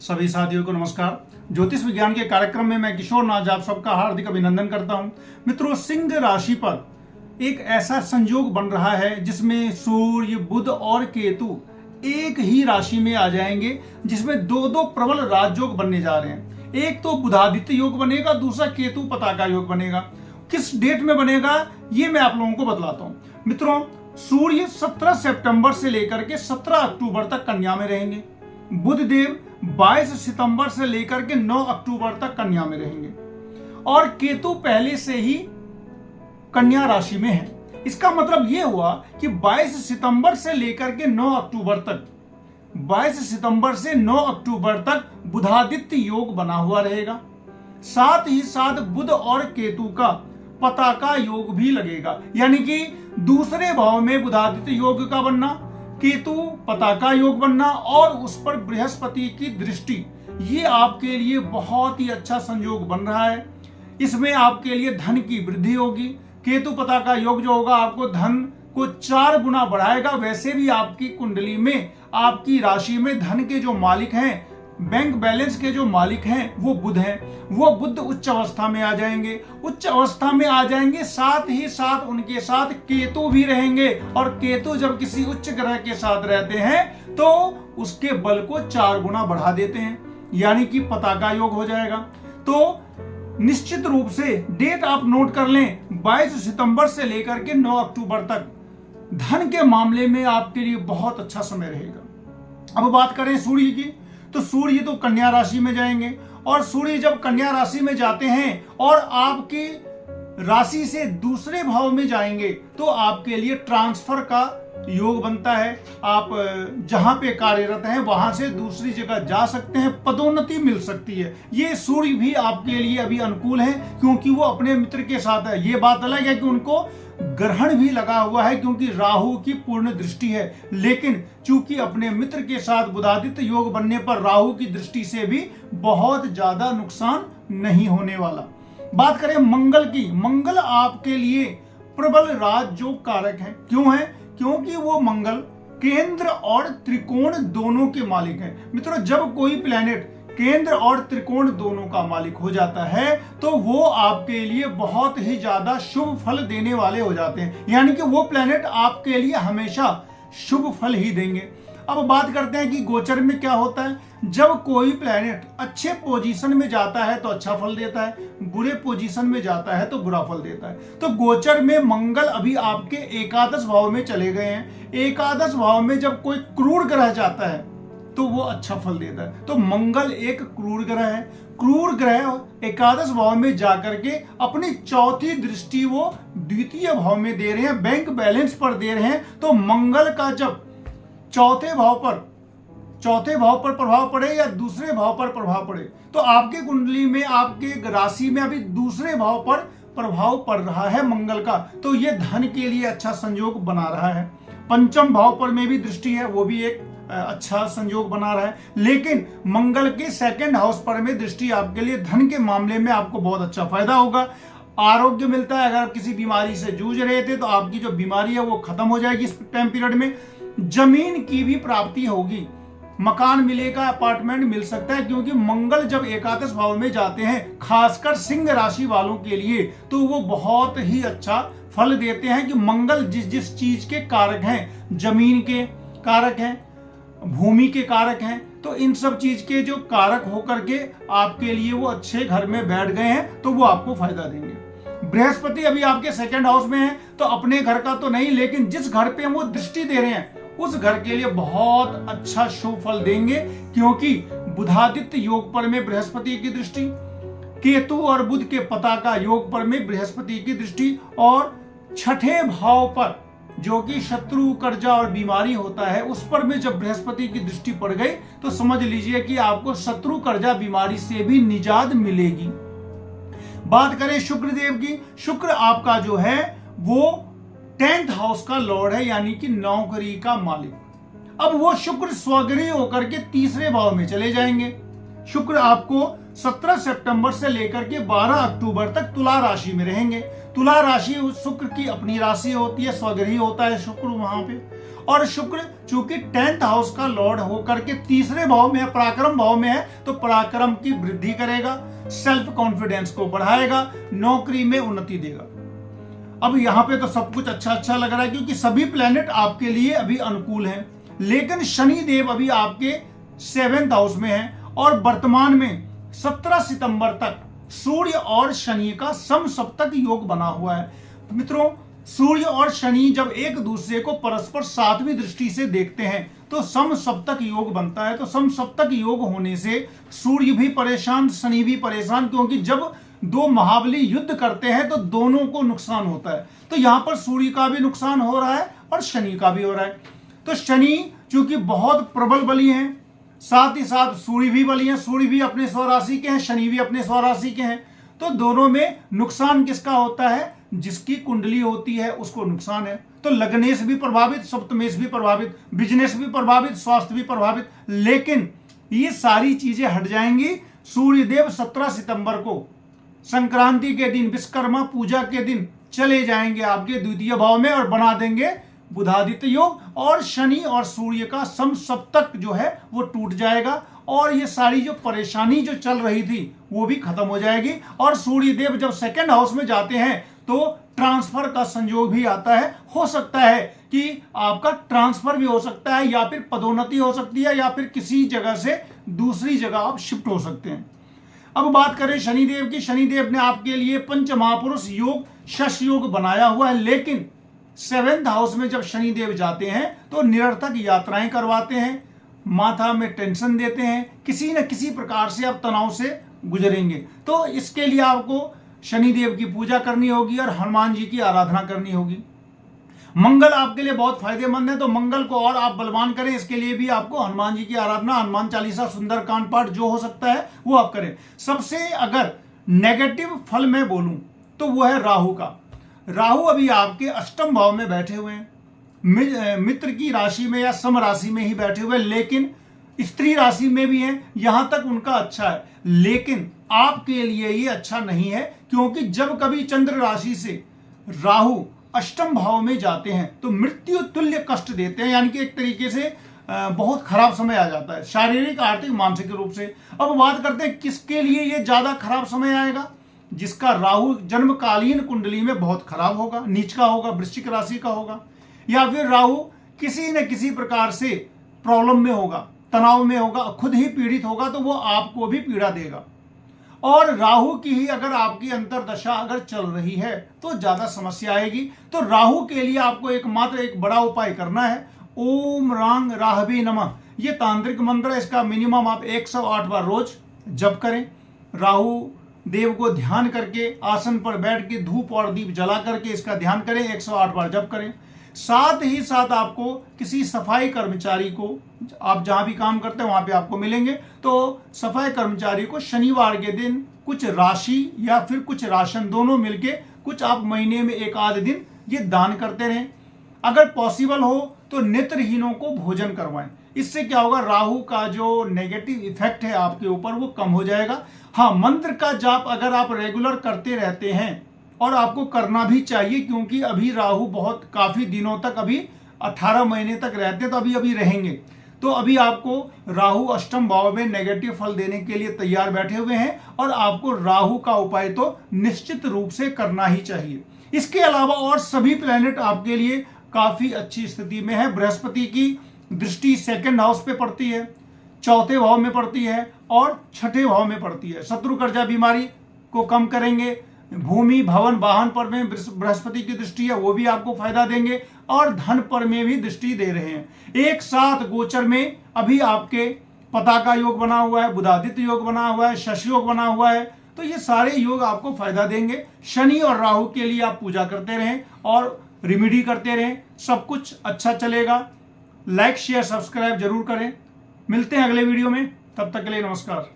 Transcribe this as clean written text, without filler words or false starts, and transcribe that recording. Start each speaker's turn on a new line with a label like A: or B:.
A: सभी साथियों को नमस्कार। ज्योतिष विज्ञान के कार्यक्रम में मैं किशोर नाथ आप सबका हार्दिक अभिनंदन करता हूं। मित्रों, सिंह राशि पर एक ऐसा संयोग बन रहा है जिसमें सूर्य, बुध और केतु एक ही राशि में आ जाएंगे, जिसमें दो दो प्रबल राजयोग बनने जा रहे हैं। एक तो बुधादित्य योग बनेगा, दूसरा केतु पताका योग बनेगा। किस डेट में बनेगा ये मैं आप लोगों को बतलाता हूं। मित्रों, सूर्य 17 सितंबर से लेकर के 17 अक्टूबर तक कन्या में रहेंगे। बुध देव 22 सितंबर से लेकर के 9 अक्टूबर तक कन्या में रहेंगे और केतु पहले से ही कन्या राशि में है। इसका मतलब यह हुआ कि 22 सितंबर से लेकर के 9 अक्टूबर तक 22 सितंबर से 9 अक्टूबर तक बुधादित्य योग बना हुआ रहेगा। साथ ही साथ बुध और केतु का पताका योग भी लगेगा, यानी कि दूसरे भाव में बुधादित्य योग का बनना, केतु पताका योग बनना और उस पर बृहस्पति की दृष्टि, ये आपके लिए बहुत ही अच्छा संयोग बन रहा है। इसमें आपके लिए धन की वृद्धि होगी। केतु पताका योग जो होगा आपको धन को 4 गुना बढ़ाएगा। वैसे भी आपकी कुंडली में, आपकी राशि में धन के जो मालिक हैं, बैंक बैलेंस के जो मालिक हैं वो बुध हैं। वो बुध उच्च अवस्था में आ जाएंगे। उच्च अवस्था में आ जाएंगे, साथ ही साथ उनके साथ केतु भी रहेंगे। और केतु जब किसी उच्च ग्रह के साथ रहते हैं तो उसके बल को 4 गुना बढ़ा देते हैं, यानी कि पताका योग हो जाएगा। तो निश्चित रूप से डेट आप नोट कर लें, 22 सितंबर से लेकर के 9 अक्टूबर तक धन के मामले में आपके लिए बहुत अच्छा समय रहेगा। अब बात करें सूर्य की, तो सूर्य तो कन्या राशि में जाएंगे और सूर्य जब कन्या राशि में जाते हैं और आपकी राशि से दूसरे भाव में जाएंगे तो आपके लिए ट्रांसफर का योग बनता है। आप जहां पे कार्यरत हैं वहां से दूसरी जगह जा सकते हैं, पदोन्नति मिल सकती है। ये सूर्य भी आपके लिए अभी अनुकूल है क्योंकि वो अपने मित्र के साथ है। ये बात अलग है कि उनको ग्रहण भी लगा हुआ है क्योंकि राहु की पूर्ण दृष्टि है, लेकिन चूंकि अपने मित्र के साथ बुधादित्य योग बनने पर राहु की दृष्टि से भी बहुत ज्यादा नुकसान नहीं होने वाला। बात करें मंगल की, मंगल आपके लिए प्रबल राजयोग कारक है। क्यों है? क्योंकि वो मंगल केंद्र और त्रिकोण दोनों के मालिक हैं। मित्रों, जब कोई प्लैनेट केंद्र और त्रिकोण दोनों का मालिक हो जाता है तो वो आपके लिए बहुत ही ज्यादा शुभ फल देने वाले हो जाते हैं, यानी कि वो प्लैनेट आपके लिए हमेशा शुभ फल ही देंगे। अब बात करते हैं कि गोचर में क्या होता है। जब कोई प्लैनेट अच्छे पोजीशन में जाता है तो अच्छा फल देता है, बुरे पोजीशन में जाता है तो बुरा फल देता है। तो गोचर में मंगल अभी आपके एकादश भाव में चले गए हैं। एकादश भाव में जब कोई क्रूर ग्रह जाता है तो वो अच्छा फल देता है। तो मंगल एक क्रूर ग्रह है। क्रूर ग्रह एकादश भाव में जाकर के अपनी चौथी दृष्टि वो द्वितीय भाव में दे रहे हैं, बैंक बैलेंस पर दे रहे हैं। तो मंगल का जब चौथे भाव पर प्रभाव पड़े या दूसरे भाव पर प्रभाव पड़े तो आपके कुंडली में, आपके राशि में अभी दूसरे भाव पर प्रभाव पड़ रहा है मंगल का, तो ये धन के लिए अच्छा संयोग बना रहा है। पंचम भाव पर में भी दृष्टि है, वो भी एक अच्छा संयोग बना रहा है। लेकिन मंगल के सेकंड हाउस पर में दृष्टि आपके लिए धन के मामले में आपको बहुत अच्छा फायदा होगा। आरोग्य मिलता है। अगर आप किसी बीमारी से जूझ रहे थे तो आपकी जो बीमारी है वो खत्म हो जाएगी इस टाइम पीरियड में। जमीन की भी प्राप्ति होगी, मकान मिलेगा, अपार्टमेंट मिल सकता है, क्योंकि मंगल जब एकादश भाव में जाते हैं खासकर सिंह राशि वालों के लिए तो वो बहुत ही अच्छा फल देते हैं। कि मंगल जिस जिस चीज के कारक हैं, जमीन के कारक हैं, भूमि के कारक हैं, तो इन सब चीज के जो कारक होकर के आपके लिए वो अच्छे घर में बैठ गए हैं तो वो आपको फायदा देंगे। बृहस्पति अभी आपके सेकंड हाउस में है तो अपने घर का तो नहीं, लेकिन जिस घर पे वो दृष्टि दे रहे हैं उस घर के लिए बहुत अच्छा शुभ फल देंगे, क्योंकि बुधादित्य योग पर में बृहस्पति की दृष्टि, केतु और बुध के पताका योग पर में बृहस्पति की दृष्टि, और छठे भाव पर जो कि शत्रु, कर्जा और बीमारी होता है उस पर में जब बृहस्पति की दृष्टि पड़ गई तो समझ लीजिए कि आपको शत्रु, कर्जा, बीमारी से भी निजात मिलेगी। बात करें शुक्र देव की, शुक्र आपका जो है वो 10th हाउस का लॉर्ड है, यानी कि नौकरी का मालिक। अब वो शुक्र स्वगृही होकर के तीसरे भाव में चले जाएंगे। शुक्र आपको 17 सितंबर से लेकर के 12 अक्टूबर तक तुला राशि में रहेंगे। तुला राशि शुक्र की अपनी राशि होती है, स्वगृही होता है शुक्र वहां पे। और शुक्र चूंकि 10th हाउस का लॉर्ड होकर के तीसरे भाव में है, पराक्रम भाव में है, तो पराक्रम की वृद्धि करेगा, सेल्फ कॉन्फिडेंस को बढ़ाएगा, नौकरी में उन्नति देगा। अब यहाँ पे तो सब कुछ अच्छा लग रहा है क्योंकि सभी प्लेनेट आपके लिए अभी अनुकूल हैं। लेकिन शनि देव अभी आपके 7th हाउस में है और वर्तमान में 17 सितंबर तक सूर्य और शनि का समसप्तक योग बना हुआ है। मित्रों, सूर्य और शनि जब एक दूसरे को परस्पर 7वीं दृष्टि से देखते हैं तो समसप्तक योग बनता है। तो समसप्तक योग होने से सूर्य भी परेशान, शनि भी परेशान, क्योंकि जब दो महाबली युद्ध करते हैं तो दोनों को नुकसान होता है। तो यहां पर सूर्य का भी नुकसान हो रहा है और शनि का भी हो रहा है। तो शनि चूंकि बहुत प्रबल बली हैं, साथ ही साथ सूर्य भी बली हैं, सूर्य भी अपने स्वराशि के हैं, शनि भी अपने स्वराशि के हैं। तो दोनों में नुकसान किसका होता है? जिसकी कुंडली होती है उसको नुकसान है। तो लग्नेश भी प्रभावित, सप्तमेश भी प्रभावित, बिजनेस भी प्रभावित, स्वास्थ्य भी प्रभावित। लेकिन ये सारी चीजें हट जाएंगी। सूर्यदेव 17 सितंबर को संक्रांति के दिन, विश्वकर्मा पूजा के दिन चले जाएंगे आपके द्वितीय भाव में और बना देंगे बुधादित्य योग, और शनि और सूर्य का समसप्तक जो है वो टूट जाएगा और ये सारी जो परेशानी जो चल रही थी वो भी खत्म हो जाएगी। और सूर्य देव जब 2nd हाउस में जाते हैं तो ट्रांसफर का संयोग भी आता है। हो सकता है कि आपका ट्रांसफर भी हो सकता है, या फिर पदोन्नति हो सकती है, या फिर किसी जगह से दूसरी जगह आप शिफ्ट हो सकते हैं। अब बात करें शनिदेव की। शनिदेव ने आपके लिए पंच महापुरुष योग, शश योग बनाया हुआ है, लेकिन 7th हाउस में जब शनिदेव जाते हैं तो निरर्थक यात्राएं करवाते हैं, माथा में टेंशन देते हैं, किसी न किसी प्रकार से आप तनाव से गुजरेंगे। तो इसके लिए आपको शनिदेव की पूजा करनी होगी और हनुमान जी की आराधना करनी होगी। मंगल आपके लिए बहुत फायदेमंद है, तो मंगल को और आप बलवान करें। इसके लिए भी आपको हनुमान जी की आराधना, हनुमान चालीसा, सुंदरकांड पाठ जो हो सकता है वो आप करें। सबसे अगर नेगेटिव फल मैं बोलूं तो वो है राहु का। राहु अभी आपके 8म भाव में बैठे हुए हैं, मित्र की राशि में या सम राशि में ही बैठे हुए, लेकिन स्त्री राशि में भी हैं। यहां तक उनका अच्छा है, लेकिन आपके लिए ये अच्छा नहीं है, क्योंकि जब कभी चंद्र राशि से राहु 8म भाव में जाते हैं तो मृत्यु तुल्य कष्ट देते हैं, यानी कि एक तरीके से बहुत खराब समय आ जाता है, शारीरिक, आर्थिक, मानसिक रूप से। अब बात करते हैं किसके लिए ये ज्यादा खराब समय आएगा। जिसका राहु जन्मकालीन कुंडली में बहुत खराब होगा, नीच का होगा, वृश्चिक राशि का होगा, या फिर राहु किसी न किसी प्रकार से प्रॉब्लम में होगा, तनाव में होगा, खुद ही पीड़ित होगा, तो वो आपको भी पीड़ा देगा। और राहु की ही अगर आपकी अंतरदशा अगर चल रही है तो ज्यादा समस्या आएगी। तो राहु के लिए आपको एकमात्र एक बड़ा उपाय करना है, ओम रांग राहवे नमः। ये तांत्रिक मंत्र है, इसका मिनिमम आप 108 बार रोज जप करें। राहु देव को ध्यान करके आसन पर बैठ के धूप और दीप जला करके इसका ध्यान करें, 108 बार जप करें। साथ ही साथ आपको किसी सफाई कर्मचारी को, आप जहां भी काम करते हैं वहां पे आपको मिलेंगे, तो सफाई कर्मचारी को शनिवार के दिन कुछ राशि या फिर कुछ राशन दोनों मिलके कुछ आप महीने में एक आध दिन ये दान करते रहें। अगर पॉसिबल हो तो नेत्रहीनों को भोजन करवाएं। इससे क्या होगा, राहु का जो नेगेटिव इफेक्ट है आपके ऊपर वो कम हो जाएगा। हाँ, मंत्र का जाप अगर आप रेगुलर करते रहते हैं, और आपको करना भी चाहिए, क्योंकि अभी राहु बहुत काफी दिनों तक, अभी 18 महीने तक रहते हैं, तो अभी रहेंगे। तो अभी आपको राहु 8म भाव में नेगेटिव फल देने के लिए तैयार बैठे हुए हैं, और आपको राहु का उपाय तो निश्चित रूप से करना ही चाहिए। इसके अलावा और सभी प्लैनेट आपके लिए काफी अच्छी स्थिति में है। बृहस्पति की दृष्टि 2nd हाउस पे पड़ती है, 4थे भाव में पड़ती है और 6ठे भाव में पड़ती है। शत्रु कर्जा बीमारी को कम करेंगे। भूमि, भवन, वाहन पर में बृहस्पति की दृष्टि है, वो भी आपको फायदा देंगे, और धन पर में भी दृष्टि दे रहे हैं। एक साथ गोचर में अभी आपके पताका योग बना हुआ है, बुधादित्य योग बना हुआ है, शश योग बना हुआ है, तो ये सारे योग आपको फायदा देंगे। शनि और राहु के लिए आप पूजा करते रहें और रिमेडी करते रहें, सब कुछ अच्छा चलेगा। लाइक, शेयर, सब्सक्राइब जरूर करें। मिलते हैं अगले वीडियो में, तब तक के लिए नमस्कार।